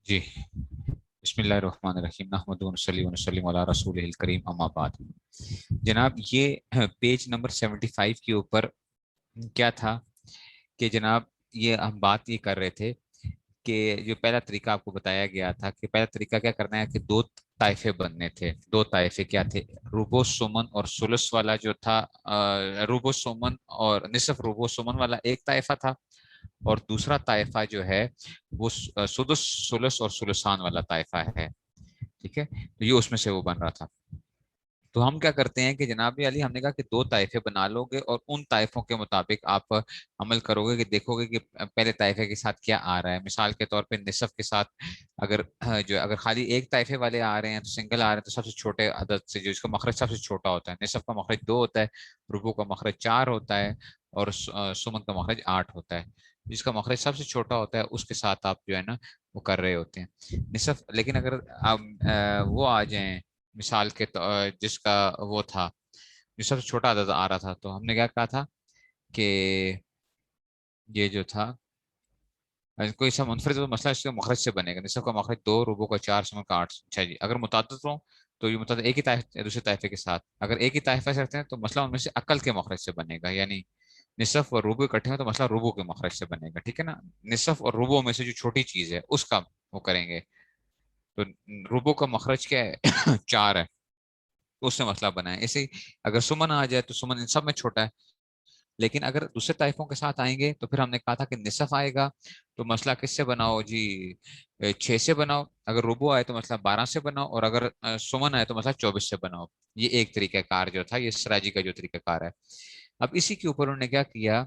जी। बिस्मिल्लाहिर्रहमानिर्रहीम नहमदुहु व नसल्ली व नसल्लिमु अला रसूलिहिल करीम अम्मा बाद। जनाब ये पेज नंबर 75 के ऊपर क्या था कि जनाब ये हम बात ये कर रहे थे कि जो पहला तरीका आपको बताया गया था कि पहला तरीका क्या करना है कि दो ताइफे बनने थे। दो ताइफे क्या थे? रूबो सुमन और सुलस वाला जो था, रूबो सुमन और निसफ रूबो सुमन वाला एक ताइफा था, और दूसरा ताइफा जो है वो सुदुस सुलस और सुलसान वाला ताइफा है। ठीक है, तो ये उसमें से वो बन रहा था। तो हम क्या करते हैं कि जनाब अली, हमने कहा कि दो ताइफे बना लोगे और उन ताइफों के मुताबिक आप अमल करोगे कि देखोगे कि पहले ताइफे के साथ क्या आ रहा है। मिसाल के तौर पे निसफ के साथ अगर अगर खाली एक ताइफे वाले आ रहे हैं तो सिंगल आ रहे हैं, तो सबसे छोटे अदद से जो इसका मखरज सबसे छोटा होता है। निसफ का मखरज 2 होता है, रुबू का मखरज 4 होता है, और सुमन का मखरज 8 होता है। जिसका मखरज सबसे छोटा होता है उसके साथ आप जो है ना वो कर रहे होते हैं निसफ। लेकिन अगर आप वो आ जाएं, मिसाल के जिसका वो था, जो सबसे छोटा अदद आ रहा था, तो हमने क्या कहा था कि ये जो था कोई सा मुनफरिद तो मसला इसके मखरज से बनेगा। निसफ का मखरज 2, रुबू का 4, सुमन का 8। अच्छा जी, अगर मुतादिद हो तो ये मुतादिद एक ही ताइफे दूसरे ताइफे के साथ, अगर एक ही ताइफे से रखते हैं तो मसला उनमें से अकल के मखरज से बनेगा। यानी निसफ और रुबू इकट्ठे हैं तो मसला रुबू के मखरज से बनेगा। ठीक है ना, निसफ और रुबू में से जो छोटी चीज है उसका वो करेंगे। तो रुबू का मखरज क्या है? 4 है, तो उससे मसला बना है। ऐसे ही अगर सुमन आ जाए तो सुमन इन सब में छोटा है। लेकिन अगर दूसरे ताइफों के साथ आएंगे तो फिर हमने कहा था कि निसफ आएगा, तो मसला किससे बनाओ जी? 6 से बनाओ। अगर रुबू आए तो मसला 12 से बनाओ, और अगर सुमन आए तो मसला 24 से बनाओ। ये एक तरीका कार जो था, ये सराजी का जो तरीका कार है। अब इसी के ऊपर उन्होंने क्या किया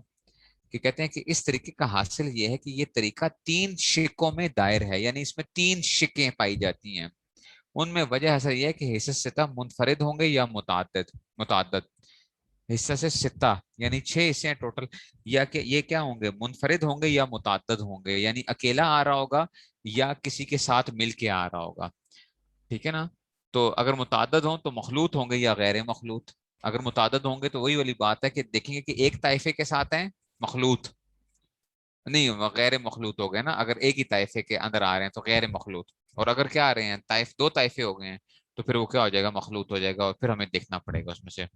कि कहते हैं कि इस तरीके का हासिल ये है कि ये तरीका 3 शिकों में दायर है, यानी इसमें 3 शिकें पाई जाती हैं। उनमें वजह ऐसा यह है कि हिस्सा सिता मुनफरिद होंगे या मुतअद्दिद। मुतअद्दिद हिस्सा से सिता यानी 6 हिस्से हैं टोटल, या कि ये क्या होंगे? मुनफरिद होंगे या मुतअद्दिद होंगे, यानी अकेला आ रहा होगा या किसी के साथ मिल के आ रहा होगा। ठीक है ना? तो अगर मुतअद्दिद हों तो मखलूत होंगे या गैर मखलूत। अगर मुतअद्दिद होंगे तो वही वाली बात है कि देखेंगे कि एक ताइफे के साथ हैं मखलूत, नहीं गैर मखलूत हो गए ना। अगर एक ही ताइफे के अंदर आ रहे हैं तो गैर मखलूत, और अगर क्या आ रहे हैं ताइफ दो ताइफे हो गए हैं तो फिर वो क्या हो जाएगा? मखलूत हो जाएगा, और फिर हमें देखना पड़ेगा उसमें से।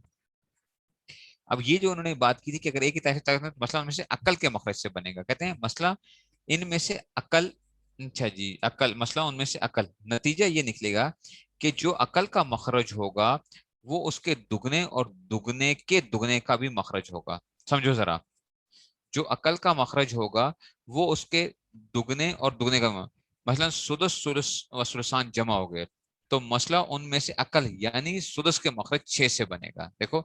अब ये जो उन्होंने बात की थी कि अगर एक ही ताइफे तो मसला उनमें से अक्ल के मखरज से बनेगा, कहते हैं मसला इनमें से अकल। अच्छा जी, अकल मसला उनमें से अकल, नतीजा ये निकलेगा कि जो अकल का मखरज होगा वो उसके दुगने और दुगने के दुगने का भी मखरज होगा। समझो जरा, जो अकल का मखरज होगा वो उसके दुगने और दुगने का मसलन सुदस सुदस व सुलसान जमा हो गए, तो मसला उनमें से अकल यानी सुदस के मखरज 6 से बनेगा। देखो,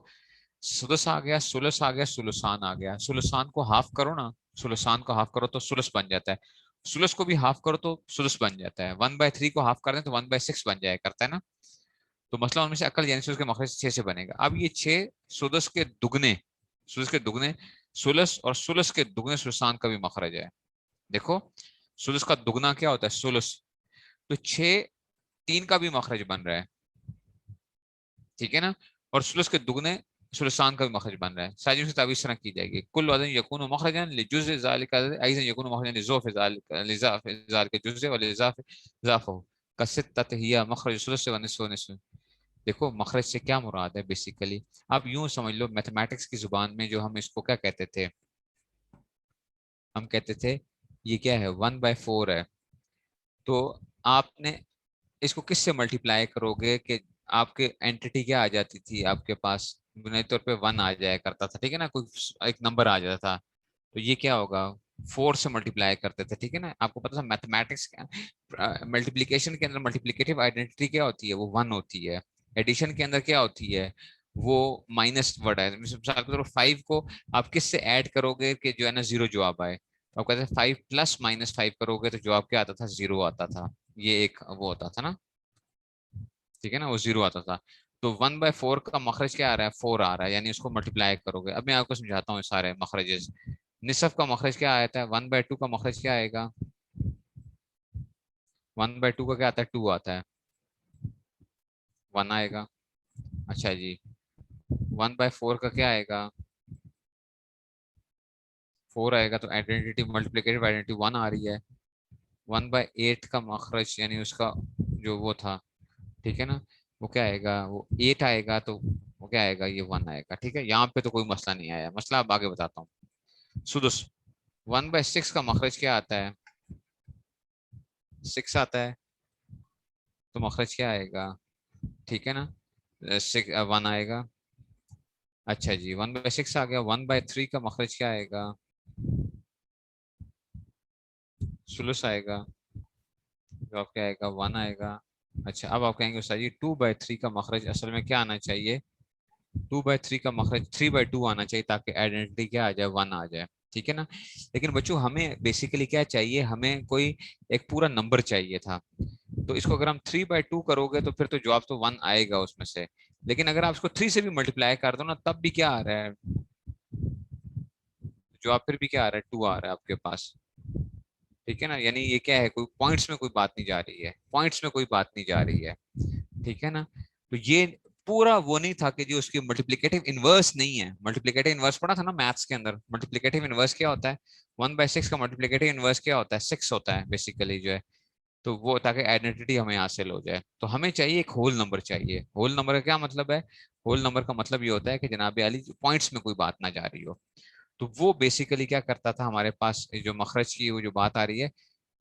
सुदस आ गया, सुलस आ गया, सुलसान आ गया। सुलसान को हाफ करो ना, सुलसान को हाफ करो तो सुलस बन जाता है। सुलस को भी हाफ करो तो सुलस बन जाता है। 1/3 को हाफ कर दें तो 1/6 बन जाया करता है ना। तो मसला उनमें से अकल यानी सुदस के मखरज 6 से बनेगा। अब ये 6 सुदस के दुगने, सुदस के दुगने सुलस, और सुलस के दुगने सुलसान का भी मखरज है। देखो, सुलस का दुगना क्या होता है? सुलस। तो 6 3 का भी मखरज बन रहा है। ठीक है ना? और सुलस के दुगने सुलसान का भी मखरज बन रहा है। साजिद से तावीज तरह की जाएगी, कुल वजन यकून मखरजन लिजुज़ ज़ालिका अयज़न यकून मखरजन लिज़ोफ़ ज़ालिका लिज़ाफ़ ज़ालिका जुज़ व लिज़ाफ़ ज़ाफ़हु कसित्तत हिया मखरज सुलस व निस्फ़ निस्फ़। देखो, मखरज से क्या मुराद है बेसिकली? आप यूं समझ लो, मैथमेटिक्स की जुबान में जो हम इसको क्या कहते थे? हम कहते थे ये क्या है? 1/4 है। तो आपने इसको किससे मल्टीप्लाई करोगे कि आपके एंटिटी क्या आ जाती थी आपके पास? बुनियादी तौर पे 1 आ जाया करता था। ठीक है ना, कोई एक नंबर आ जाता था, तो ये क्या होगा? 4 से मल्टीप्लाई करते थे। ठीक है ना, आपको पता था मैथमेटिक्स मल्टीप्लीकेशन के अंदर मल्टीप्लिकेटिव आइडेंटिटी क्या होती है? वो 1 होती है। एडिशन के अंदर क्या होती है? वो माइनस वर्ड है। मिसाल के तौर 5 को आप किससे ऐड करोगे कि जो है ना 0 जवाब आए? तो आप कहते हैं 5 प्लस -5 करोगे तो जवाब क्या आता था? 0 आता था। ये एक वो होता था ना। ठीक है ना, वो 0 आता था। तो 1/4 का मखरज क्या आ रहा है? 4 आ रहा है, यानी उसको मल्टीप्लाई करोगे। अब मैं आपको समझाता हूँ सारे मखरजेस। निसफ का मखरज क्या आता है? 1/2 का मखरज क्या आएगा? 1/2 का क्या आता है? 2 आता है, 1 आएगा। अच्छा जी, 1/4 का क्या आएगा? 4 आएगा। तो आइडेंटिटी मल्टीप्लिकेटिव आइडेंटिटी 1 आ रही है। 1/8 का मखरज यानी उसका जो वो था, ठीक है ना, वो क्या आएगा, वो 8 आएगा, तो वो क्या आएगा, ये 1 आएगा। ठीक है, यहाँ पे तो कोई मसला नहीं आया, मसला अब आगे बताता हूँ। सुदुस 1/6 का मखरज क्या आता है, 6 आता है, तो मखरज क्या आएगा, ठीक है ना, 1 आएगा। अच्छा जी, 1/6 आ गया। 1/3 का मखरज क्या आएगा, सुलुस आएगा, जो आपका आएगा 1 आएगा। अच्छा, अब आप कहेंगे सर जी 2/3 का मखरज असल में क्या आना चाहिए, 2/3 का मखरज 3/2 आना चाहिए, ताकि आइडेंटिटी क्या आ जाए, 1 आ जाए। ठीक है ना, लेकिन बच्चों हमें बेसिकली क्या चाहिए, हमें कोई एक पूरा नंबर चाहिए था। तो इसको अगर हम 3/2 करोगे तो फिर तो जवाब तो 1 आएगा उसमें से, लेकिन अगर आप इसको 3 से भी मल्टीप्लाई कर दो ना, तब भी क्या आ रहा है, जवाब फिर भी क्या आ रहा है, 2 आ रहा है आपके पास। ठीक है ना, यानी ये क्या है, कोई पॉइंट्स में कोई बात नहीं जा रही है, पॉइंट्स में कोई बात नहीं जा रही है। ठीक है ना, तो ये पूरा वो नहीं था कि जो उसकी मल्टीप्लिकेटिव इनवर्स नहीं है। मल्टीप्लिकेटिव इनवर्स पढ़ा था ना मैथ्स के अंदर, मल्टीप्लिकेटिव इनवर्स क्या होता है, 1/6 का मल्टीप्लिकेटिव इनवर्स क्या होता है, 6 होता है बेसिकली जो है। तो वो ताकि आइडेंटिटी हमें हासिल हो जाए, तो हमें चाहिए एक होल नंबर चाहिए। होल नंबर का क्या मतलब है, होल नंबर का मतलब ये होता है कि जनाब अली पॉइंट्स में कोई बात ना जा रही हो। तो वो बेसिकली क्या करता था, हमारे पास जो मखरज की वो जो बात आ रही है,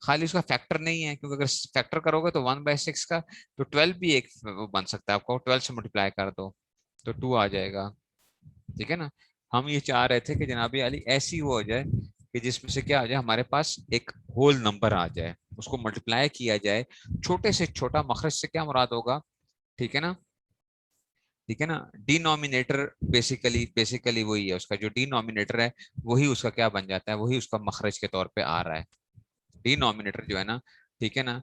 खाली उसका फैक्टर नहीं है, क्योंकि अगर फैक्टर करोगे तो 1/6 का तो 12 भी एक वो बन सकता है, आपको 12 से मल्टीप्लाई कर दो तो 2 आ जाएगा। ठीक है ना, हम ये चाह रहे थे कि जनाबी अली ऐसी वो हो जाए कि जिसमें से क्या आ जाए, हमारे पास एक होल नंबर आ जाए, उसको मल्टीप्लाई किया जाए, छोटे से छोटा मखरज से क्या मुराद होगा, ठीक है ना, ठीक है ना, डिनोमिनेटर बेसिकली बेसिकली वही है, उसका जो डिनोमिनेटर है वही उसका क्या बन जाता है, वही उसका मखरज के तौर पे आ रहा है। डिनोमिनेटर जो है ना, ठीक है ना,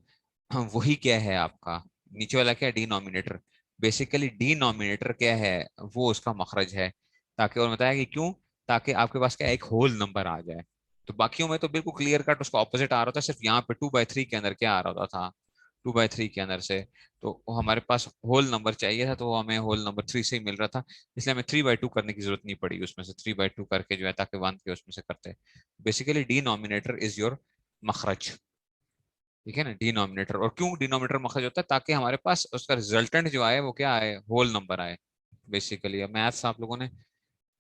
वही क्या है आपका, नीचे वाला क्या है, डिनोमिनेटर। बेसिकली डिनोमिनेटर क्या है, वो उसका मखरज है। ताकि और बताया कि क्यों, ताकि आपके पास क्या एक होल नंबर आ जाए। तो बाकियों में तो बिल्कुल क्लियर कट उसका ऑपोजिट आ रहा था, सिर्फ यहाँ पे 2/3 के अंदर क्या आ रहा था, 2/3 के अंदर से। तो हमारे पास होल नंबर चाहिए था, तो वो हमें होल नंबर 3 से ही मिल रहा था, इसलिए हमें 3/2 करने की जरूरत नहीं पड़ी उसमें से, 3/2 करके जो है ताकि 1 के उसमें से करते। बेसिकली डिनोमिनेटर इज योर मखरज। ठीक है ना, डिनोमिनेटर। और क्यों डिनोमिनेटर मखरज होता है, ताकि हमारे पास उसका रिजल्टेंट जो आए वो क्या आए, होल नंबर आए। बेसिकली अब मैथ्स आप लोगों ने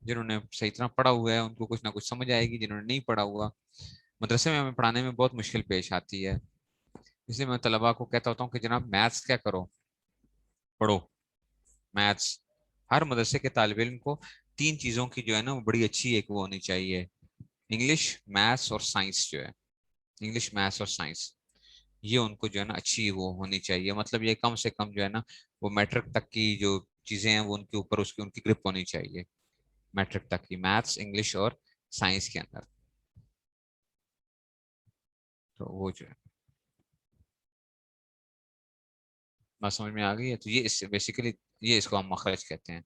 जिन्होंने सही तरह पढ़ा हुआ है उनको कुछ ना कुछ समझ आएगी, जिन्होंने नहीं पढ़ा हुआ, मदरसे में हमें पढ़ाने में बहुत मुश्किल पेश आती है। इसलिए मैं तलबा को कहता होता हूँ कि जनाब मैथ्स क्या करो, पढ़ो मैथ्स। हर मदरसे के तालिब इल्म को 3 चीजों की जो है ना वो बड़ी अच्छी एक वो होनी चाहिए, इंग्लिश, मैथ्स और साइंस जो है, इंग्लिश, मैथ्स और साइंस, ये उनको जो है ना अच्छी वो होनी चाहिए। मतलब ये कम से कम जो है ना वो मैट्रिक तक की जो चीजें हैं वो उनके ऊपर उसकी उनकी ग्रिप होनी चाहिए, मैट्रिक तक की, मैथ्स, इंग्लिश और साइंस के अंदर। तो वो जो है बात समझ में आ गई है, तो ये इससे बेसिकली ये इसको हम मखरज कहते हैं।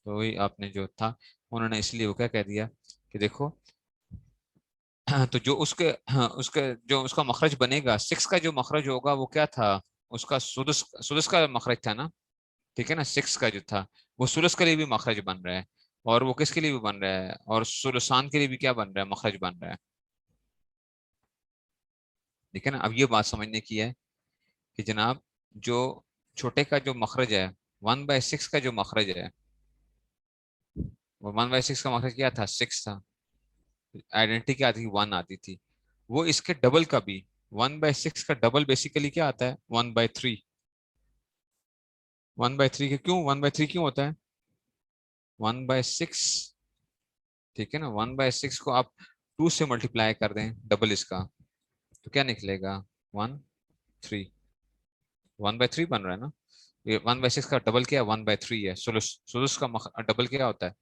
तो वही आपने जो था, उन्होंने इसलिए वो क्या कह दिया कि देखो, तो जो उसके, हाँ, उसके जो उसका मखरज बनेगा 6 का जो मखरज होगा वो क्या था, उसका सुदस, सुदस का मखरज था ना। ठीक है ना, 6 का जो था वो सुलस के लिए भी मखरज बन रहा है, और वो किसके लिए भी बन रहा है, और सुलसान के लिए भी क्या बन रहा है, मखरज बन रहा है। ठीक है ना, अब ये बात समझने की है कि जनाब जो छोटे का जो मखरज है, 1/6 का जो मखरज है, वो 1/6 का मखरज क्या था, 6 था। आइडेंटिटी क्या आती थी, 1 आती थी। वो इसके डबल का भी, 1/6 का डबल बेसिकली क्या आता है, 1/3। 1/3 के क्यों, 1/3 क्यों होता है, 1/6, ठीक है ना, 1/6 को आप 2 से मल्टीप्लाई कर दें डबल इसका, तो क्या निकलेगा, 1/3। 1/3 बन रहा है ना, ये 1/6 का डबल क्या है, 1/3 है। सुलुस, सुलुस का डबल क्या होता है,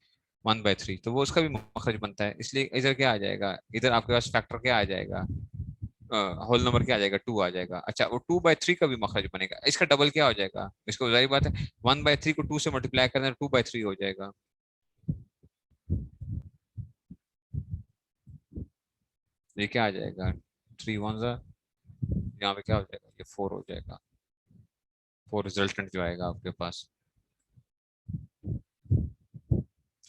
1/3, तो वो उसका भी मखरज बनता है। इसलिए इधर क्या आ जाएगा, इधर आपके पास फैक्टर क्या आ जाएगा, होल नंबर क्या आ जाएगा, 2 आ जाएगा। अच्छा, वो 2/3 का भी मखरज बनेगा, इसका डबल क्या हो जाएगा, इसको जाहिर बात है 1/3 को 2 से मल्टीप्लाई करना 2/3 हो जाएगा। ये क्या आ जाएगा, 3 1 यहाँ पे क्या हो जाएगा, ये 4 हो जाएगा। 4 रिजल्टेंट जो आएगा आपके पास,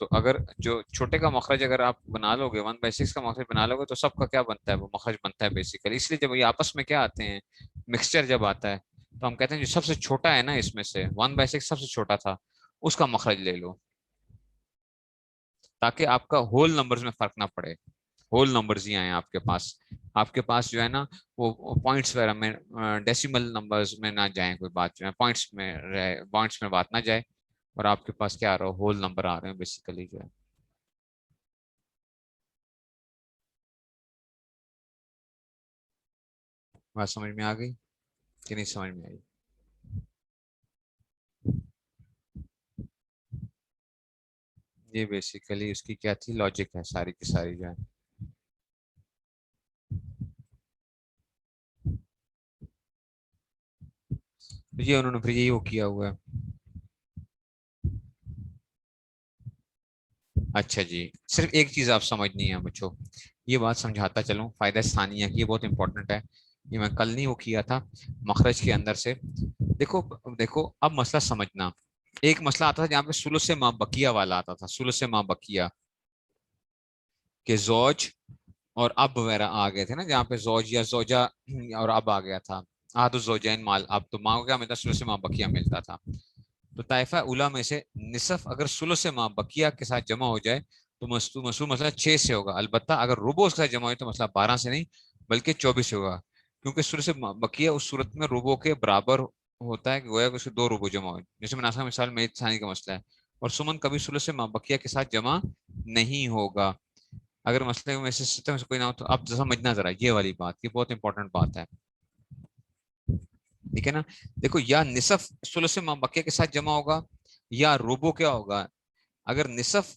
तो अगर जो छोटे का मखरज अगर आप बना लोगे, 1/6 का मखरज बना लोगे, तो सबका क्या बनता है, वो मखरज बनता है बेसिकली। इसलिए जब ये आपस में क्या आते हैं, मिक्सचर जब आता है, तो हम कहते हैं जो सबसे छोटा है ना इसमें से, 1/6 सबसे छोटा था, उसका मखरज ले लो, ताकि आपका होल नंबर्स में फर्क ना पड़े, होल नंबर्स ही आए आपके पास जो है ना, वो पॉइंट्स वगैरह में, डेसिमल नंबर्स में ना जाए, कोई बात जो है पॉइंट्स में रहे, पॉइंट्स में बात ना जाए, और आपके पास क्या आ रहा हो, होल नंबर आ रहे हैं बेसिकली जो है। बात समझ में आ गई कि नहीं समझ में आई? ये बेसिकली उसकी क्या थी, लॉजिक है सारी की सारी जो है। तो ये उन्होंने फिर यही वो किया हुआ है। अच्छा जी, सिर्फ एक चीज आप समझनी है बच्चों, ये बात समझाता चलूं, फायदा स्थानीय की, ये बहुत इंपॉर्टेंट है। ये मैं कल नहीं वो किया था, मखरज के अंदर से। देखो, देखो अब मसला समझना। एक मसला आता था जहाँ पे सुलुस से माँ बकिया वाला आता था, सुलुस से माँ बकिया के जौज और अब वगैरह आ गए थे ना, जहाँ पे जौज या जोजा और अब आ गया था। तो जोजैन माल, अब तो माँ को क्या मिलता, सुलुस से माँ बकिया मिलता था। तो ताइफा उला में से निसफ अगर सुलह से माँ बकिया के साथ जमा हो जाए, तो मसू मसला 6 से होगा। अलबत्ता अगर रुबो उसके साथ जमा हो तो मसला 12 से नहीं बल्कि 24 से होगा, क्योंकि सुलह से बकिया उस सूरत में रुबो के बराबर होता है कि गोया कि उसके दो रुबो जमा हो। जैसे मैंने आसान मिसाल में थानी का मसला है, और सुमन कभी सुलह से माँ बकिया के साथ जमा नहीं होगा। अगर मसले में से सिस्टम से कोई ना हो, तो आप समझना जरा ये वाली बात, ये बहुत इंपॉर्टेंट बात है, ठीक है ना। देखो, या निसफ सुलह से माँ बकिया के साथ जमा होगा, या रोबो क्या होगा। अगर निसफ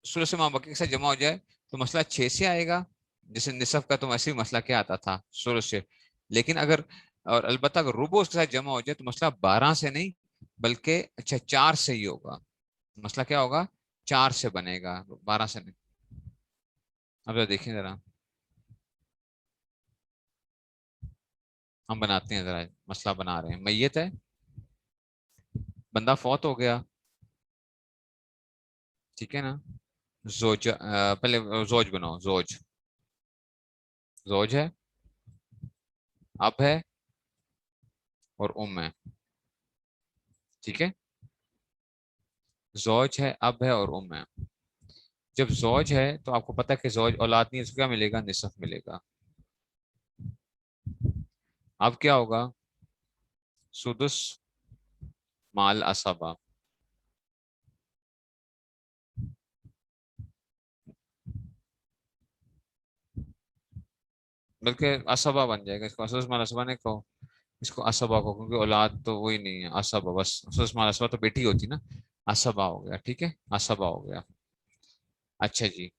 सुलह से माँ बकिया के साथ जमा हो जाए, तो मसला 6 से आएगा। जैसे निसफ का तो वैसे ही मसला क्या आता था, सुलह से। लेकिन अगर, और अलबत्ता अगर रोबो उसके साथ जमा हो जाए, तो मसला 12 से नहीं बल्कि अच्छा 4 से ही होगा। मसला क्या होगा, 4 से बनेगा, 12 से नहीं। अब तो देखिए जरा, हम बनाते हैं जरा, मसला बना रहे हैं। मैयत है, बंदा फौत हो गया, ठीक है ना। पहले जोज बनाओ, जोज, जोज है, अब है, और उम है, ठीक है। जौज है, अब है, और उम है। जब जौज है तो आपको पता है कि जौज औलाद नहीं है, उसको क्या मिलेगा, निसफ मिलेगा। अब क्या होगा, सुदुस माल असबा, बल्कि असबा बन जाएगा, इसको सुदुस माल असबा ने कहो, इसको असबा को, क्योंकि औलाद तो वही नहीं है, असबा बस, सुदुस माल असबा तो बेटी होती ना। असबा हो गया, ठीक है, असबा हो गया। अच्छा जी,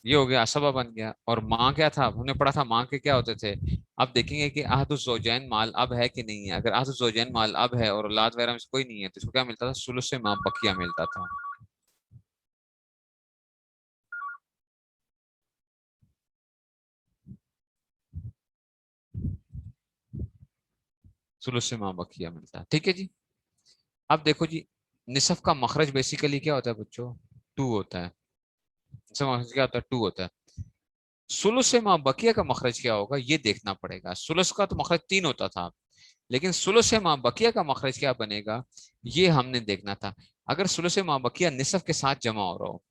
ये हो गया, असबा बन गया। और माँ क्या था, हमने पढ़ा था माँ के क्या होते थे। अब देखेंगे कि अहदुज़ौजैन माल अब है कि नहीं है। अगर अहदुज़ौजैन माल अब है और औलाद वगैरह में से कोई नहीं है, तो इसको क्या मिलता था, सुलुस से माँ बकिया मिलता था। सुलुस से माँ बकिया मिलता है, ठीक है जी। अब देखो जी, निसफ का मखरज बेसिकली क्या होता है बच्चों, 2 होता है। निसफ का मखरज क्या होता है, 2 होता है। सुलुस से माँ बकिया का मखरज क्या होगा, ये देखना पड़ेगा। सुलुस का तो मखरज 3 होता था, लेकिन सुलुस से माँ बकिया का मखरज क्या बनेगा, ये हमने देखना था। अगर सुलुस से माँ बकिया निसफ के साथ जमा हो रहा हो,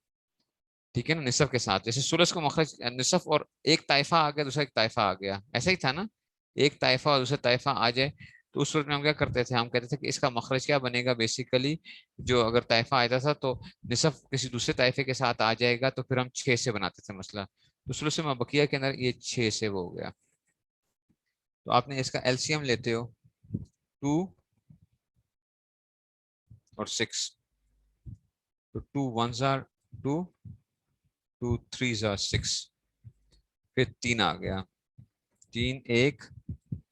ठीक है ना, निसफ के साथ, जैसे सुलुस का मखरज निसफ और एक ताइफा आ गया, दूसरा एक ताइफा आ गया, ऐसा ही था ना। एक ताइफा और दूसरा ताइफा आ जाए, तो उस सूरत में हम क्या करते थे, हम कहते थे कि इसका मखरज क्या बनेगा बेसिकली। जो अगर ताइफा आता था तो निसफ किसी दूसरे ताइफे के साथ आ जाएगा, तो फिर हम 6 से बनाते थे मसला। तो सुलुस से माँ बकिया के अंदर ये 6 से वो हो गया। तो आपने इसका एलसीएम लेते हो, 2 और 6, तो 2 1s आर 2, 2 3s आर 6, फिर 3 आ गया, 3 1,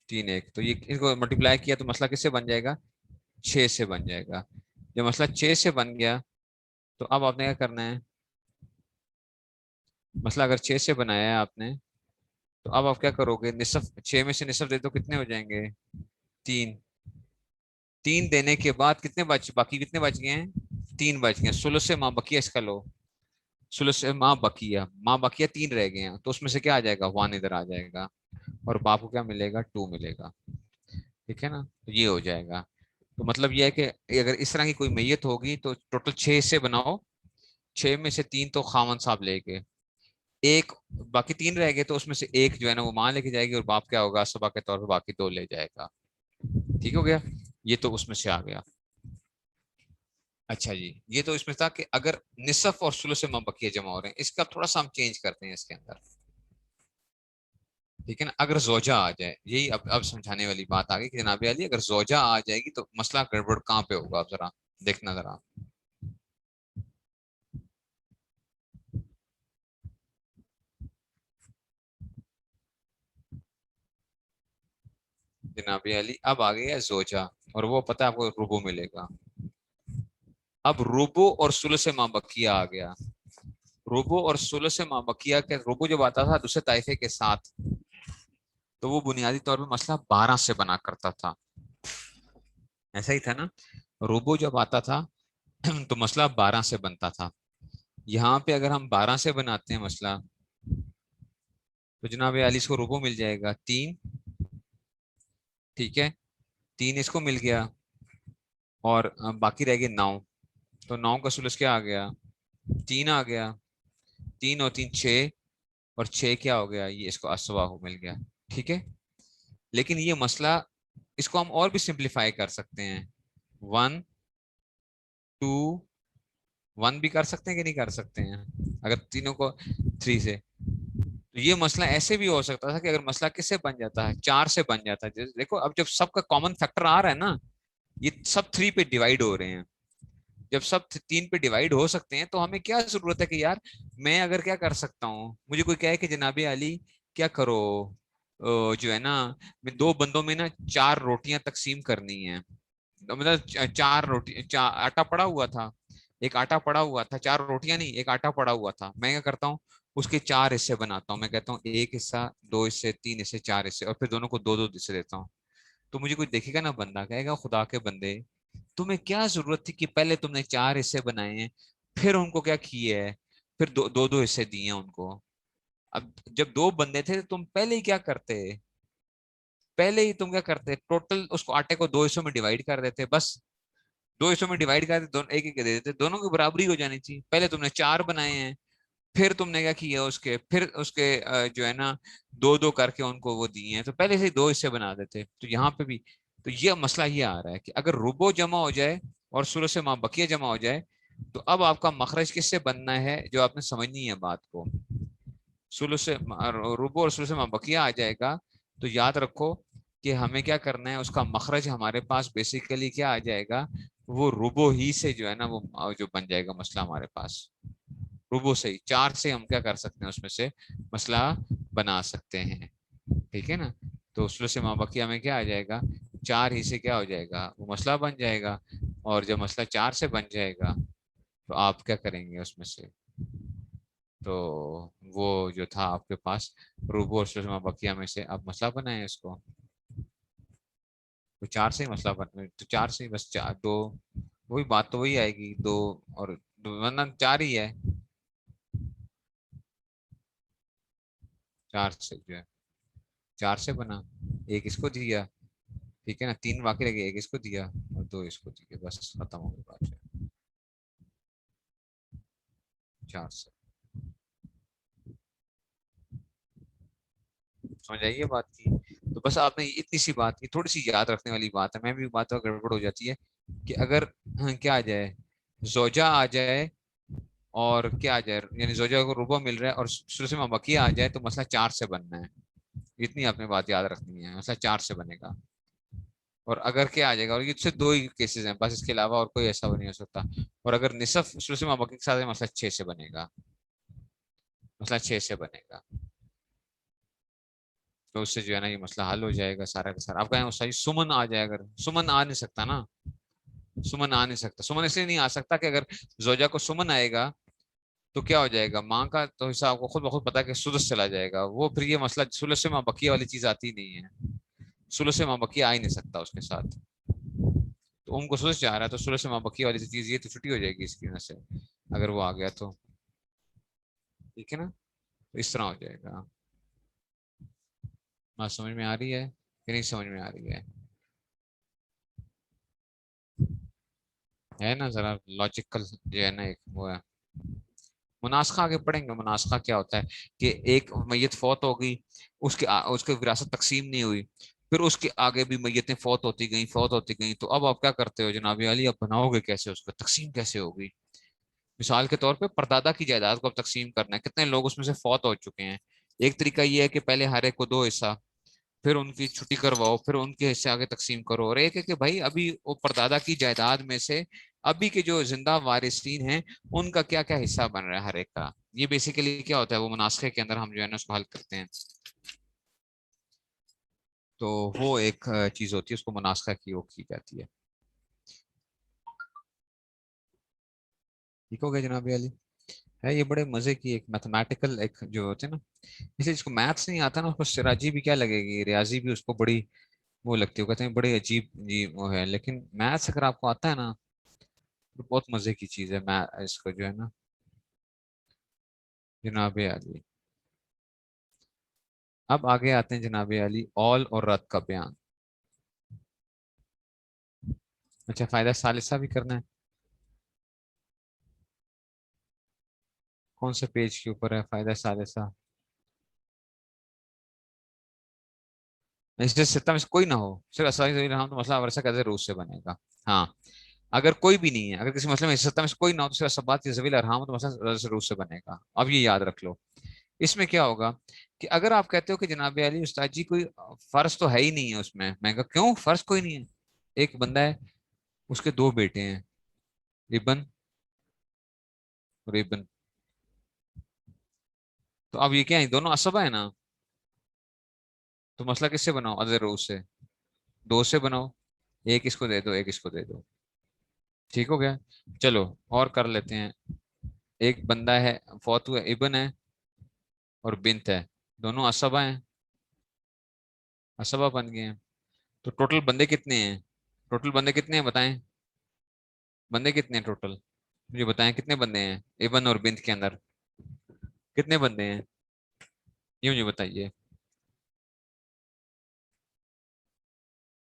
3 1, तो ये इसको मल्टीप्लाई किया तो मसला किससे बन जाएगा, 6 से बन जाएगा। जब मसला 6 से बन गया, तो अब आपने क्या करना है, मसला अगर 6 से बनाया है आपने, तो अब आप क्या करोगे, निसफ 6 में से निसफ दे दो, कितने हो जाएंगे, 3। 3 देने के बाद कितने बच, बाकी कितने बच गए हैं, तीन बच गए, सुलुस से माँ बकिया इसका लो, सुलुस से माँ बकिया तीन रह गए हैं, तो उसमें से क्या आ जाएगा, वन इधर आ जाएगा, और बाप को क्या मिलेगा, टू मिलेगा। ठीक है ना, तो ये हो जाएगा। तो मतलब ये है कि अगर इस तरह की कोई मैयत होगी तो टोटल छह हिस्से बनाओ, छह में से तीन तो खामन साहब लेके, एक, बाकी तीन रह गए, तो उसमें से एक जो है ना वो माँ लेके जाएगी, और बाप क्या होगा, सबा के तौर पर बाकी दो ले जाएगा। ठीक हो गया, ये तो उसमें से आ गया। अच्छा जी, ये तो इसमें था कि अगर निसफ और सुलुस से बकिया जमा हो रहे हैं, इसका थोड़ा सा हम चेंज करते हैं इसके अंदर। ठीक है ना, अगर जोजा आ जाए, यही अब समझाने वाली बात आ गई कि जनाबे अली अगर जोजा आ जाएगी तो मसला गड़बड़ कहाँ पे होगा, अब जरा देखना जरा। जनाबे अली अब आ गया जोजा, और वो पता है आपको रुबो मिलेगा। अब रुबो और सुलुस माँ बकिया आ गया। रुबो और सुलुस माँ बकिया के, रुबो जब आता था दूसरे ताइफे के साथ, तो वो बुनियादी तौर पर मसला 12 से बना करता था। ऐसा ही था ना, रोबो जब आता था तो मसला 12 से बनता था। यहाँ पे अगर हम 12 से बनाते हैं मसला, तो जनाब अली इसको रोबो मिल जाएगा तीन। ठीक है, तीन इसको मिल गया, और बाकी रह गए नौ। तो नौ का सुलस क्या आ गया, तीन आ गया, तीन और तीन छः, और छः क्या हो गया, ये इसको असवा हो मिल गया। ठीक है, लेकिन ये मसला, इसको हम और भी सिंप्लीफाई कर सकते हैं, वन, टू, वन भी कर सकते हैं कि नहीं कर सकते हैं, अगर तीनों को थ्री से। तो ये मसला ऐसे भी हो सकता था कि अगर मसला किससे बन जाता है, चार से बन जाता है। जैसे देखो अब जब सबका कॉमन फैक्टर आ रहा है ना, ये सब थ्री पे डिवाइड हो रहे हैं। जब सब तीन पे डिवाइड हो सकते हैं तो हमें क्या जरूरत है कि यार, मैं अगर क्या कर सकता हूँ, मुझे कोई कहे कि जनाबे अली क्या करो, जो है ना, मैं दो बंदों में ना चार रोटियां तकसीम करनी है, तो मतलब चार रोटी, आटा पड़ा हुआ था, एक आटा पड़ा हुआ था, चार रोटियां नहीं, एक आटा पड़ा हुआ था, मैं क्या करता हूँ, उसके चार हिस्से बनाता हूँ। मैं कहता हूँ एक हिस्सा, दो हिस्से, तीन हिस्से, चार हिस्से, और फिर दोनों को दो दो हिस्से देता हूँ। तो मुझे कोई देखेगा ना, बंदा कहेगा खुदा के बंदे, तुम्हें क्या जरूरत थी कि पहले तुमने चार हिस्से बनाए हैं, फिर उनको क्या किए है, फिर दो दो, दो हिस्से दिए हैं उनको। अब जब दो बंदे थे तो तुम पहले ही क्या करते, पहले ही तुम क्या करते, टोटल उसको आटे को दो हिस्सों में डिवाइड कर देते बस। दो हिस्सों में डिवाइड कर देते, दोनों एक एक दे देते, दोनों की बराबरी हो जानी चाहिए। पहले तुमने चार बनाए हैं, फिर तुमने क्या किया उसके, फिर उसके जो है ना, दो दो करके उनको वो दिए हैं, तो पहले से ही दो हिस्से बना देते। तो यहाँ पे भी तो ये मसला ये आ रहा है कि अगर रुबो जमा हो जाए और सुलह से माँ बकिया जमा हो जाए, तो अब आपका मखरज किससे बनना है, जो आपने समझनी है बात को। सुलह से रुबो और सुलह से माँ बकिया आ जाएगा, तो याद रखो कि हमें क्या करना है, उसका मखरज हमारे पास बेसिकली क्या आ जाएगा, वो रुबो ही से जो है ना, वो जो बन जाएगा मसला हमारे पास, रुबो से ही, चार से हम क्या कर सकते हैं, उसमें से मसला बना सकते हैं। ठीक है ना, तो उसमें से माँ बकिया में क्या आ जाएगा, चार ही से क्या हो जाएगा, वो मसला बन जाएगा। और जब मसला चार से बन जाएगा, तो आप क्या करेंगे उसमें से, तो वो जो था आपके पास, रूबो और सुषमा बकिया में से आप मसला बनाए इसको, तो चार से ही मसला बन, तो चार से ही बस चार दो, वही बात तो वही आएगी, दो और दो, वरना चार ही है, चार से जो है, चार से बना, एक इसको दिया, ठीक है ना, तीन बाकी रह गए, एक इसको दिया और दो इसको दिए, बस खत्म हो गई बात है, चार से। समझ आइए बात की। तो बस आपने इतनी सी बात की, थोड़ी सी याद रखने वाली बात है, मैं भी बात गड़बड़ हो जाती है कि अगर, हाँ, क्या आ जाए, जोजा आ जाए, और क्या आ जाए, यानी जोजा को रुबा मिल रहा है और शुरू से बकिया आ जाए, तो मसला चार से बनना है। इतनी आपने बात याद रखनी है, मसला चार से बनेगा। और अगर क्या आ जाएगा, और ये सिर्फ दो ही केसेस हैं बस, इसके अलावा और कोई ऐसा नहीं हो सकता। और अगर निसफ शुरू से बकी के साथ है, मसला छह से बनेगा, मसला छह से बनेगा। तो उससे जो है ना ये मसला हल हो जाएगा सारा का सारा। आप कहें सही सुमन आ जाए, अगर सुमन आ नहीं सकता ना, सुमन आ नहीं सकता, सुमन इसलिए नहीं आ सकता कि अगर जोजा को सुमन आएगा, तो क्या हो जाएगा, माँ का तो हिस्सा आपको खुद ब खुद पता है कि सुदस चला जाएगा, वो फिर ये मसला सुलह से माँ बकिया वाली चीज आती नहीं है, सुलह से माँ बकिया आ ही नहीं सकता उसके साथ। तो तो उनको सुलझ जा रहा है, तो सुलझ से माँ बकी वाली चीज ये तो छुट्टी हो जाएगी इसकी वजह से, अगर वो आ गया तो। ठीक है ना, तो इस तरह हो जाएगा। बात समझ में आ रही है कि नहीं समझ में आ रही है ना? जरा लॉजिकल जो है ना, एक वो है। मुनास्खा आगे पढ़ेंगे। मुनास्खा क्या होता है कि एक मैयत फौत हो गई, उसके विरासत तकसीम नहीं हुई, फिर उसके आगे भी मैयतें फौत होती गई, तो अब आप क्या करते हो जनाब अली, अब बनाओगे कैसे, उसको तकसीम कैसे होगी? मिसाल के तौर पे परदादा की जायदाद को अब तकसीम करना है, कितने लोग उसमें से फौत हो चुके हैं। एक तरीका ये है कि पहले हर एक को दो हिस्सा, फिर उनकी छुट्टी करवाओ, फिर उनके हिस्से आगे तकसीम करो। और एक है कि भाई अभी वो परदादा की जायदाद में से अभी के जो जिंदा वारिसीन हैं उनका क्या क्या हिस्सा बन रहा है हर एक का। ये बेसिकली क्या होता है, वो मुनास्खे के अंदर हम जो है ना उसको हल करते हैं। तो वो एक चीज होती है, उसको मुनास्खा की वो की जाती है। ठीक हो गया जनाब अली? है ये बड़े मजे की एक मैथमेटिकल एक जो होते हैं ना, इसलिए जिसको मैथ्स नहीं आता ना उसको सिराजी भी क्या लगेगी, रियाजी भी उसको बड़ी वो लगती है, वो कहते हैं बड़ी अजीब जी वो है। लेकिन मैथ्स अगर आपको आता है ना तो बहुत मजे की चीज है। मैं इसको जो है ना जनाब अली, अब आगे आते हैं जनाब अली, ऑल और रद का बयान। अच्छा, फायदा सालिसा भी करना है। कौन से पेज के ऊपर है फायदा सालिसा? इससे सिस्टम में से कोई ना हो, सिर्फ असाई रहा तो मसला वरसा कैसे रूस से बनेगा। हाँ, अगर कोई भी नहीं है, अगर किसी मसले में सत्ता में से कोई ना हो तो सिर्फ असबात जवील अरहाम तो मसला रूस से बनेगा। अब ये याद रख लो। इसमें क्या होगा कि अगर आप कहते हो कि जनाब अली उस्ताद जी कोई फर्ज तो है ही नहीं है उसमें, मैं कहा क्यों फर्ज कोई नहीं है? एक बंदा है, उसके दो बेटे हैं, इबन और इबन। तो अब ये क्या है, दोनों असबा है ना, तो मसला किससे बनाओ, अजर रूस से। दो से बनाओ, एक इसको दे दो एक इसको दे दो। ठीक हो गया। चलो और कर लेते हैं। एक बंदा है, फौत हुआ, इबन है और बिन्त है, दोनों असबा हैं, असबा बन गए हैं। तो टोटल बंदे कितने हैं? टोटल बंदे कितने हैं बताएं? बंदे कितने हैं टोटल? मुझे बताएं कितने बंदे हैं इबन और बिन्त के अंदर? कितने बंदे हैं ये मुझे बताइए।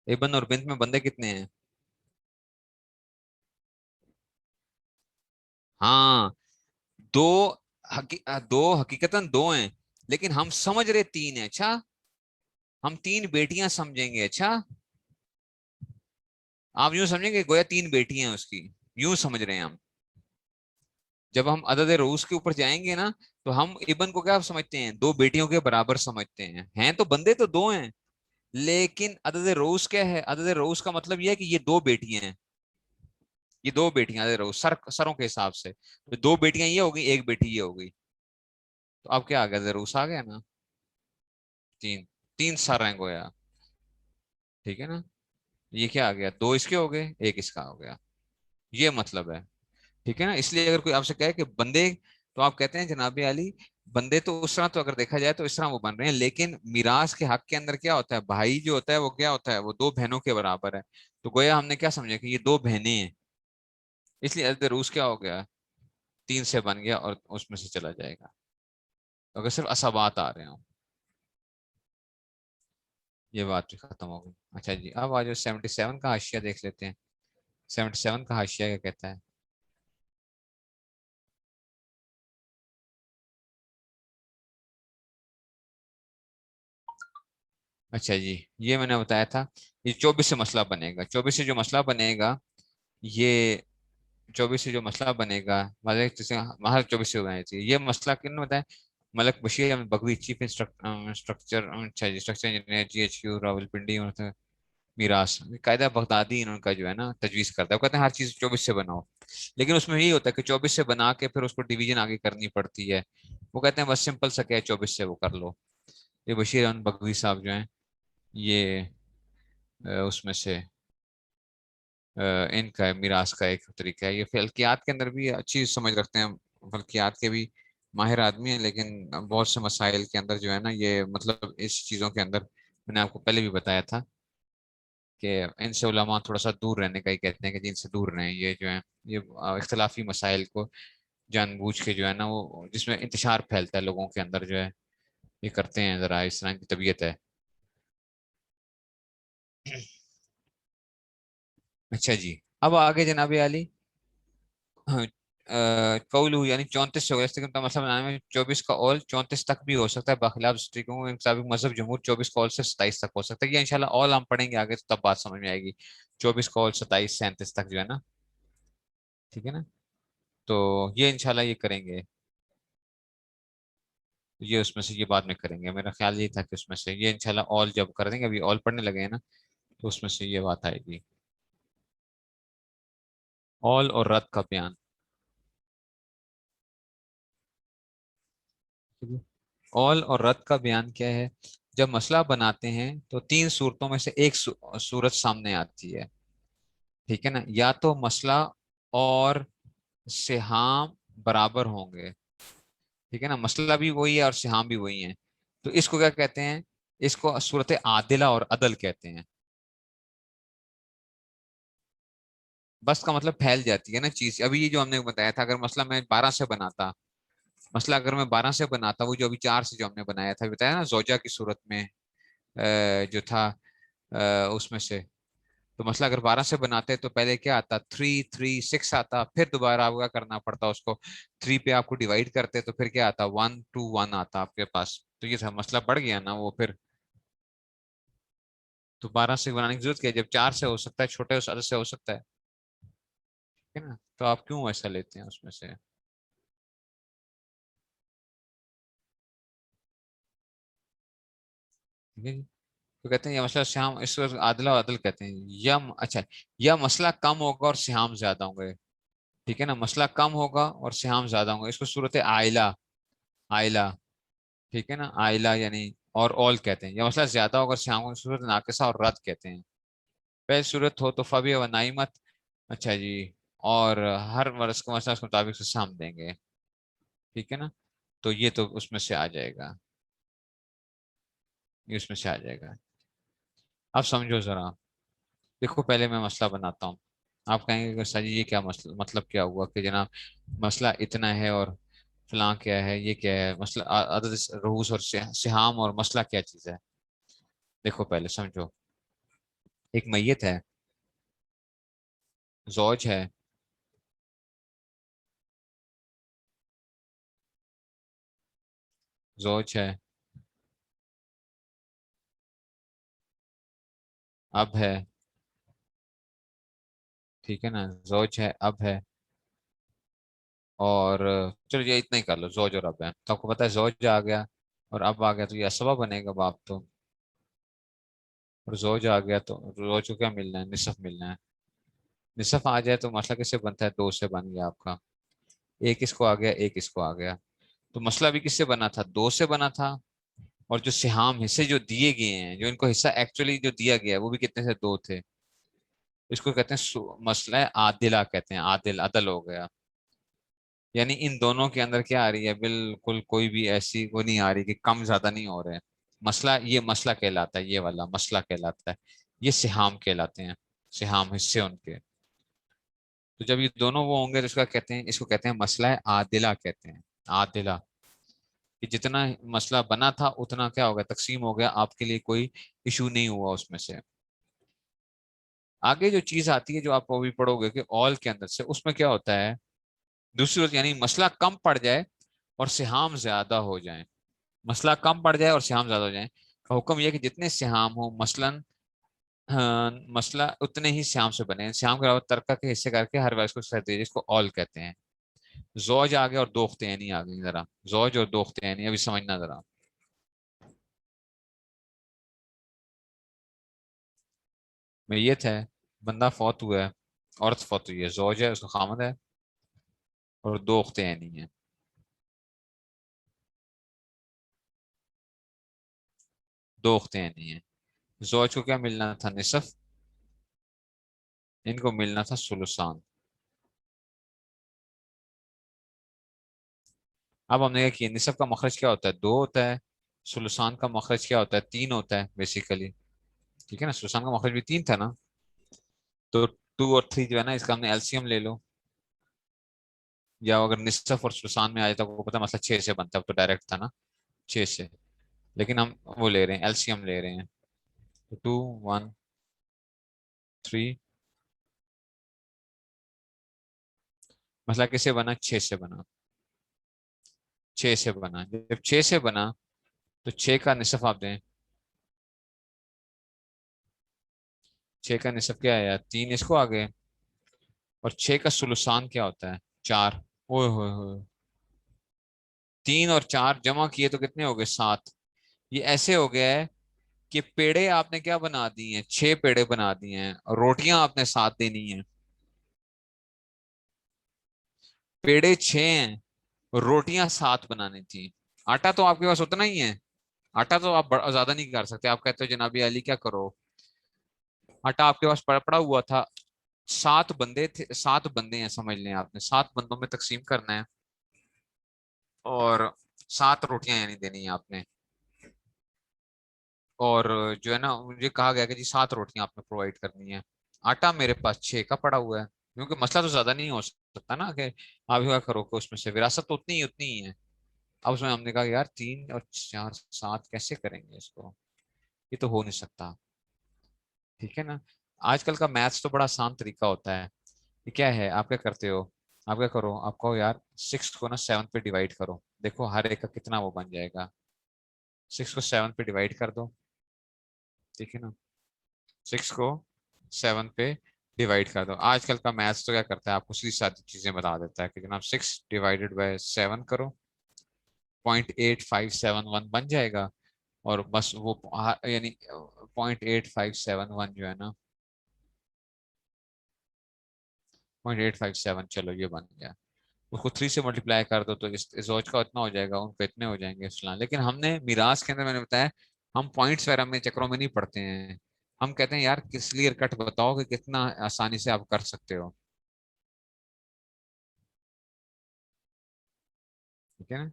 इबन और बिन्त में बंदे कितने हैं? हाँ, दो। दो हकीकतन दो हैं, लेकिन हम समझ रहे तीन है। अच्छा, हम तीन बेटियां समझेंगे। अच्छा, आप यूं समझेंगे गोया तीन बेटियां हैं उसकी, यूं समझ रहे हैं हम। जब हम अदद रोज के ऊपर जाएंगे ना, तो हम इबन को क्या समझते हैं, दो बेटियों के बराबर समझते हैं तो बंदे तो दो हैं, लेकिन अदद रोज क्या है, अदद रोज का मतलब यह है कि ये दो बेटियां हैं, ये दो बेटियां अदद रोज सरों के हिसाब से, तो दो बेटियां ये हो गई, एक बेटी ये हो गई। तो अब क्या आ गया, अदद रोज आ गया ना, तीन। तीन सर हैं गोया। ठीक है ना, ये क्या आ गया, दो इसके हो गए एक इसका हो गया, ये मतलब है। ठीक है ना, इसलिए अगर कोई आपसे कहे कि बंदे, तो आप कहते हैं जनाबे अली बंदे तो उस तरह, तो अगर देखा जाए तो इस तरह वो बन रहे हैं, लेकिन मिराज के हक के अंदर क्या होता है, भाई जो होता है वो क्या होता है, वो दो बहनों के बराबर है। तो गोया हमने क्या समझा कि ये दो बहनें हैं, इसलिए अदद रूस क्या हो गया, तीन से बन गया और उसमें से चला जाएगा, तो अगर सिर्फ असबात आ रहे हो। ये बात भी खत्म हो गई। अच्छा जी, अब आज 77 का हाशिया देख लेते हैं। 77 का हाशिया क्या कहता है? अच्छा जी, ये मैंने बताया था, ये 24 से मसला बनेगा। 24 से जो मसला बनेगा, ये 24 से जो मसला बनेगा, मतलब जैसे हर 24 से होना चाहिए। ये मसला किन बताया, मलक बशीर अहमद बगवी, चीफ स्ट्रक्चर, अच्छा जी, स्ट्रक्चर इंजीनियर, GHQ रावलपिंडी, उन्होंने मीरास कायदा बगदादी इनका जो है ना तजवीज करता है। वो कहते हैं हर चीज 24 से बनाओ, लेकिन उसमें यही होता है कि 24 से बना के फिर उसको डिवीजन आगे करनी पड़ती है। वो कहते हैं बस सिंपल सा क्या है, 24 से वो कर लो। ये बशीर अहमद बगवी साहब जो हैं, ये उसमें से इनका है, मिरास का एक तरीका है। ये फल्कियात के अंदर भी अच्छी समझ रखते हैं, फल्कियात के भी माहिर आदमी है, लेकिन बहुत से मसाइल के अंदर जो है ना, ये मतलब इस चीज़ों के अंदर मैंने आपको पहले भी बताया था कि इनसे उलमा थोड़ा सा दूर रहने का ही कहते हैं कि जिनसे दूर रहें, ये जो है ये इख्तलाफी मसाइल को जानबूझ के जो है ना वो जिसमें इंतशार फैलता है लोगों के अंदर जो है ये करते हैं, जरा इस तरह की तबीयत है। अच्छा जी, अब आगे जनाब आली, कौल यानी 34 से होगा, जैसे कि उनका मतलब बनाने में 24 का ऑल 34 तक भी हो सकता है, बखिलाफ दृष्टिकोण के मुताबिक मजहब जमहूर 24 का ऑल से 27 तक हो सकता है। ये इंशाल्लाह ऑल हम पढ़ेंगे आगे तो तब बात समझ में आएगी। 24 का ऑल 27 37 तक जो है ना, ठीक है ना, तो ये इंशाल्लाह ये करेंगे। ये उसमें से ये बाद में करेंगे, मेरा ख्याल ये था कि उसमें से ये इंशाल्लाह ऑल जब कर देंगे, अभी ऑल पढ़ने लगे हैं ना, तो उसमें से ये बात आएगी, ऑल और रद्द का बयान। ऑल और रद्द का बयान क्या है? जब मसला बनाते हैं तो तीन सूरतों में से एक सूरत सामने आती है, ठीक है ना, या तो मसला और सिहाम बराबर होंगे, ठीक है ना, मसला भी वही है और सिहाम भी वही है, तो इसको क्या कहते हैं? इसको सूरत आदिला और अदल कहते हैं। बस का मतलब फैल जाती है ना चीज। अभी ये जो हमने बताया था, अगर मसला मैं 12 से बनाता, मसला अगर मैं 12 से बनाता, वो जो अभी 4 से जो हमने बनाया था, बताया ना जोजा की सूरत में जो था उसमें से, तो मसला अगर 12 से बनाते तो पहले क्या आता, 3 3 6 आता, फिर दोबारा आपको क्या करना पड़ता, उसको 3 पे आपको डिवाइड करते तो फिर क्या आता, 1 2 1 आता आपके पास, तो ये था मसला बढ़ गया ना वो फिर। तो 12 से बनाने की जरूरत क्या है जब 4 से हो सकता है, छोटे उस अदद से हो सकता है, ठीक है ना, तो आप क्यों ऐसा लेते हैं उसमें से? ठीक है जी। तो कहते हैं यह मसला श्याम, इसको आदला और अदल कहते हैं। अच्छा, यह मसला कम होगा और सिहाम ज्यादा होंगे, ठीक है ना, मसला कम होगा और सिहाम ज्यादा होंगे, इसको सूरत आइला, आइला, ठीक है ना, आइला यानी और ऑल कहते हैं। यह मसला ज्यादा होगा और सिहाम को सूरत नाकिसा और रद कहते हैं। पहली सूरत हो तो फबी व नाइमत, अच्छा जी, और हर वर्ष को मसला उसके मुताबिक से सिहाम देंगे, ठीक है ना, तो ये तो उसमें से आ जाएगा, ये उसमें से आ जाएगा। अब समझो जरा, देखो पहले मैं मसला बनाता हूँ, आप कहेंगे कि सर जी ये क्या मसला, मतलब क्या हुआ कि जनाब मसला इतना है और फलां क्या है, ये क्या है मसला, अदद रहूस और सिहाम और मसला क्या चीज़ है? देखो पहले समझो, एक मैयत है, जौज है, जौज है, अब है, ठीक है ना, जौज है, अब है, और चलो ये इतना ही कर लो, जौज और अब है, तो आपको पता है जौज आ गया और अब आ गया तो ये असबा बनेगा बाप तो, और जौज आ गया तो जौज को क्या मिलना है, निसफ मिलना है। निसफ आ जाए तो मसला किससे बनता है, दो से बन गया आपका, एक इसको आ गया एक इसको आ गया, तो मसला भी किससे बना था, दो से बना था, और जो सिहाम हिस्से जो दिए गए हैं, जो इनको हिस्सा एक्चुअली जो दिया गया है वो भी कितने से, दो थे। इसको कहते हैं मसला है आदिला, कहते हैं आदिल, अदल हो गया, यानी इन दोनों के अंदर क्या आ रही है, बिल्कुल कोई भी ऐसी वो नहीं आ रही कि कम ज्यादा नहीं हो रहे हैं। मसला, ये मसला कहलाता है, ये वाला मसला कहलाता है, ये सिहाम कहलाते हैं, सिहाम हिस्से उनके। तो जब ये दोनों वो होंगे तो इसका कहते हैं, इसको कहते हैं मसला है आदिला, कहते हैं आदिला, कि जितना मसला बना था उतना क्या हो गया, तकसीम हो गया, आपके लिए कोई इशू नहीं हुआ उसमें से। आगे जो चीज आती है जो आप अभी पढ़ोगे कि ऑल के अंदर से, उसमें क्या होता है, दूसरी बात यानी मसला कम पड़ जाए और सिहाम ज्यादा हो जाए, मसला कम पड़ जाए और सिहाम ज्यादा हो जाए, का हुक्म यह है कि जितने सिहाम हो मसलन, मसला उतने ही सिहाम से बने, सिहाम के अलावा तरका के हिस्से करके हर वैस को सह दीजिए, इसको ऑल कहते हैं। जौज आ गया और दोख्तेनी आ गई, जरा जौज और दोख्तेनी अभी समझना जरा। मैयत है, बंदा फौत हुआ है, औरत फौत हुई है, जौज है उसका खामद है, और दोख्तेनी है। दोख्तेनी है, जौज को क्या मिलना था, निसफ, इनको मिलना था सुलुसान। अब हमने क्या किया, निसफ का मखरज क्या होता है, दो होता है, सुलुसान का मखरज क्या होता है, तीन होता है बेसिकली, ठीक है ना, सुलसान का मखरज भी 3 था ना, तो 2 और 3 जो है ना, इसका हमने एलसीएम ले लो। या अगर निसफ और सुलसान में आ जाता, आपको पता मसला 6 से बनता, तो डायरेक्ट था ना 6 से। लेकिन हम वो ले रहे हैं, एलसीएम ले रहे हैं। तो 2 1 3, मसला किससे बना, 6 से बना। 6 से बना, जब 6 से बना तो 6 का निसफ आप दें। 6 का निसफ क्या है यार, 3 इसको आ गए। और 6 का सुलसान क्या होता है, 4। ओए होए होए, 3 और 4 जमा किए तो कितने हो गए, 7। ये ऐसे हो गया है कि पेड़े आपने क्या बना दिए हैं, 6 पेड़े बना दिए हैं, और रोटियां आपने 7 देनी है। पेड़े 6 हैं, रोटियां 7 बनानी थी। आटा तो आपके पास उतना ही है। आटा तो आप ज्यादा नहीं कर सकते। आप कहते हो जनाबी अली क्या करो, आटा आपके पास पड़ा पड़ा हुआ था। 7 बंदे थे, 7 बंदे हैं समझ लें, आपने 7 बंदों में तकसीम करना है। और 7 रोटियां यानी देनी है आपने। और जो है ना, मुझे कहा गया कि जी 7 रोटियां आपने प्रोवाइड करनी है। आटा मेरे पास 6 का पड़ा हुआ है, क्योंकि मसला तो ज्यादा नहीं हो सकता ना कि आप क्या करो कि उसमें से विरासत तो उतनी ही है। अब उसमें हमने कहा यार 3 और 4 7 कैसे करेंगे इसको, ये तो हो नहीं सकता। ठीक है ना। आजकल का मैथ्स तो बड़ा आसान तरीका होता है। ये क्या है, आप क्या करते हो, आप क्या करो, आप कहो यार 6 को ना 7 पे डिवाइड करो, देखो हर एक का कितना वो बन जाएगा। 6 को 7 पे डिवाइड कर दो। ठीक है ना, 6 को 7 पे डिवाइड कर दो। आजकल का मैथ्स तो क्या करता है, आपको सीधी सादी चीजें बता देता है कि जनाब 6 डिवाइडेड बाय 7 करो, 0.8571 बन जाएगा। और बस वो यानी 0.8571 जो है ना, 0.857, चलो ये बन गया। उसको 3 से मल्टीप्लाई कर दो तो इस जोज का इतना हो जाएगा, उनको इतने हो जाएंगे फलां। लेकिन हमने मिराज के अंदर मैंने बताया, हम पॉइंट्स वगैरह में चक्रों में नहीं पड़ते हैं। हम कहते हैं यार क्लियर कट बताओ कि कितना आसानी से आप कर सकते हो। ठीक है ना।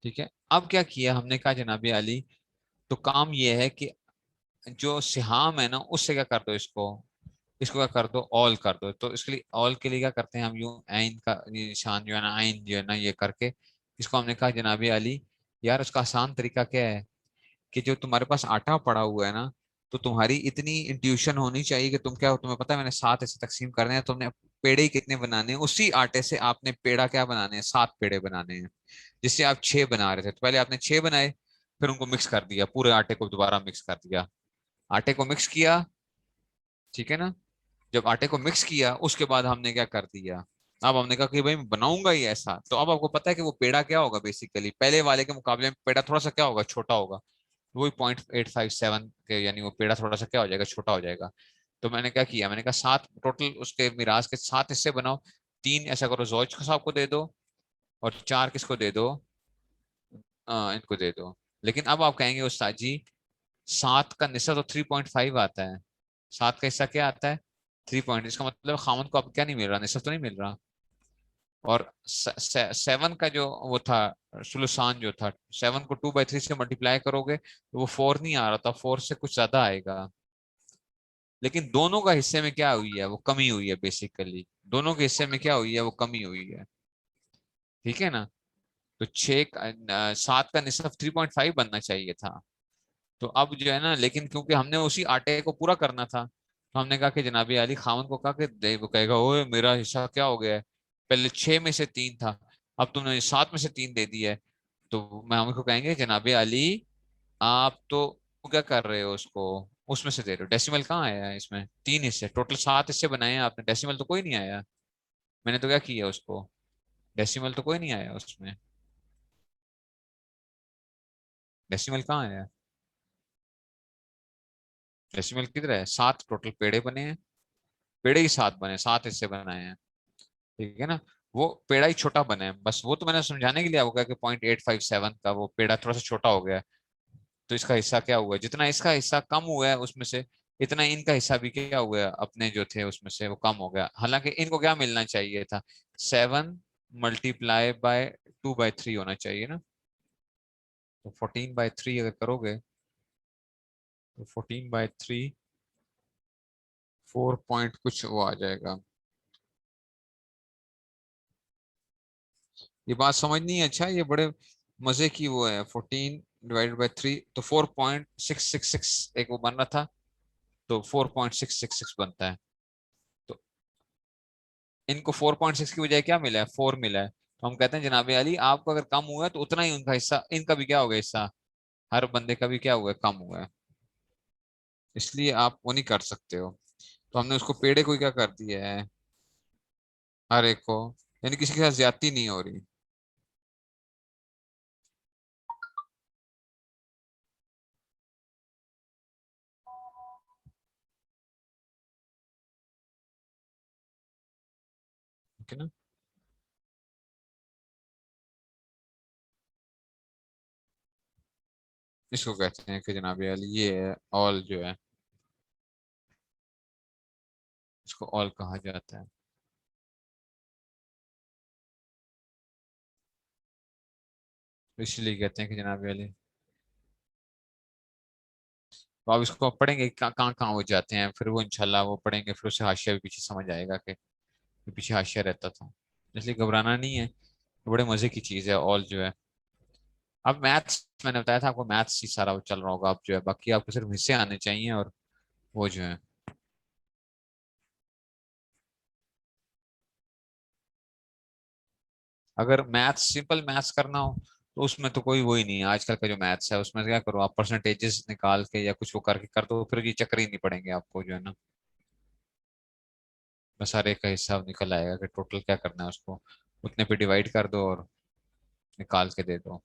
ठीक है, अब क्या किया हमने, कहा जनाबी अली तो काम ये है कि जो सिहाम है ना, उससे क्या कर दो इसको, इसको क्या कर दो, ऑल कर दो। तो इसके लिए ऑल के लिए क्या करते हैं हम, यूं आइन का ये निशान जो है ना, आइन जो है ना, ये करके इसको हमने कहा जनाबी अली यार उसका आसान तरीका क्या है कि जो तुम्हारे पास आटा पड़ा हुआ है ना, तो तुम्हारी इतनी इंट्यूशन होनी चाहिए कि तुम क्या हो, तुम्हें पता है मैंने 7 ऐसे तकसीम करने हैं, तुमने पेड़े ही कितने बनाने हैं, उसी आटे से आपने पेड़ा क्या बनाने हैं, 7 पेड़े बनाने हैं। जिससे आप 6 बना रहे थे, तो पहले आपने 6 बनाए, फिर उनको मिक्स कर दिया, पूरे आटे को दोबारा मिक्स कर दिया। आटे को मिक्स किया, ठीक है ना। जब आटे को मिक्स किया उसके बाद हमने क्या कर दिया, अब हमने कहा कि भाई मैं बनाऊंगा ही ऐसा। तो अब आपको पता है कि वो पेड़ा क्या होगा, बेसिकली पहले वाले के मुकाबले में पेड़ा थोड़ा सा क्या होगा, छोटा होगा। वही 0.857 के, यानी वो पेड़ा थोड़ा सा क्या हो जाएगा, छोटा हो जाएगा। तो मैंने क्या किया, मैंने कहा 7 टोटल उसके मिराज के 7 हिस्से बनाओ। 3 ऐसा करो जौज साहब को दे दो, और 4 किसको दे दो, इनको दे दो। लेकिन अब आप कहेंगे उस्ताद जी 7 का निस्सा तो 3.5 आता है, 7 का हिस्सा क्या आता है, 3 पॉइंट। इसका मतलब खामन को अब क्या नहीं मिल रहा, निस्सा तो नहीं मिल रहा। और 7 का जो वो था, सुलसान जो था, 7 को 2/3 से मल्टीप्लाई करोगे तो वो 4 नहीं आ रहा था, 4 से कुछ ज्यादा आएगा। लेकिन दोनों का हिस्से में क्या हुई है, वो कमी हुई है बेसिकली। दोनों के हिस्से में क्या हुई है, वो कमी हुई है। ठीक है ना। तो 7 का निस्फ 3.5 बनना चाहिए था। तो अब जो है ना, लेकिन क्योंकि हमने उसी आटे को पूरा करना था, तो हमने कहा कि जनाबी अली खामन को कहा कि वो कहेगा ओए मेरा हिस्सा क्या हो गया है, पहले 6 में से 3 था, अब तुमने 7 में से 3 दे दिया है। तो मैं हमको कहेंगे जनाबी अली आप तो क्या कर रहे हो, उसको उसमें से दे रहे हो। डेसिमल कहाँ आया है इसमें, 3 हिस्से टोटल, 7 हिस्से बनाए हैं आपने, डेसिमल तो कोई नहीं आया। मैंने तो क्या किया उसको, डेसिमल तो कोई नहीं आया उसमें। डेसिमल कहाँ आया, डेसिमल किधर है, 7 टोटल पेड़े बने हैं, पेड़े ही 7 बने, 7 हिस्से बनाए हैं। ठीक है ना। वो पेड़ा ही छोटा बना है, बस वो तो मैंने समझाने के लिए आपको कहा कि 0.857 का वो पेड़ा थोड़ा सा छोटा हो गया है। तो इसका हिस्सा क्या हुआ है, जितना इसका हिस्सा कम हुआ है उसमें से, इतना इनका हिस्सा भी क्या हुआ है, अपने जो थे उसमें से वो कम हो गया। हालांकि इनको क्या मिलना चाहिए था, 7 मल्टीप्लाई बाय 2/3 होना चाहिए ना। तो 14/3 अगर करोगे तो 14/3 4 पॉइंट कुछ वो आ जाएगा। ये बात समझ नहीं है? अच्छा, ये बड़े मजे की वो है। 14/3 तो 4.666 एक वो बन रहा था, तो 4.666 बनता है। तो इनको 4.6 की बजाय क्या मिला है, 4 मिला है। तो हम कहते हैं जनाबे अली, आपको अगर कम हुआ है तो उतना ही उनका हिस्सा, इनका भी क्या होगा हिस्सा, हर बंदे का भी क्या हुआ है, कम हुआ है। इसलिए आप वो नहीं कर सकते हो। तो हमने उसको पेड़े को ही क्या कर दिया है, हर एक को, यानी किसी के साथ ज्यादती नहीं हो रही। ठीक है ना। इसको कहते हैं कि जनाबे अली ये है ऑल जो है, इसको ऑल कहा जाता है। तो इसलिए कहते हैं कि जनाबे अली, तो अब इसको अब पढ़ेंगे कहाँ कहाँ हो जाते हैं, फिर वो इंशाल्लाह वो पढ़ेंगे, फिर उससे हाशिया भी पीछे समझ आएगा कि पीछे हाशिया रहता था। इसलिए घबराना नहीं है, बड़े मजे की चीज है ऑल जो है। अब मैथ्स मैंने बताया था आपको, मैथ्स ही सारा वो चल रहा होगा अब जो है, बाकी आपको सिर्फ हिस्से आने चाहिए और वो जो है। अगर मैथ्स सिंपल मैथ्स करना हो तो उसमें तो कोई वो ही नहीं है। आजकल का जो मैथ्स है उसमें क्या करो आप, परसेंटेजेस निकाल के या कुछ वो करके कर दो, फिर ये चक्कर ही नहीं पड़ेंगे आपको जो है ना। बस सारे का हिसाब निकल आएगा कि टोटल क्या करना है उसको, उतने पे डिवाइड कर दो और निकाल के दे दो।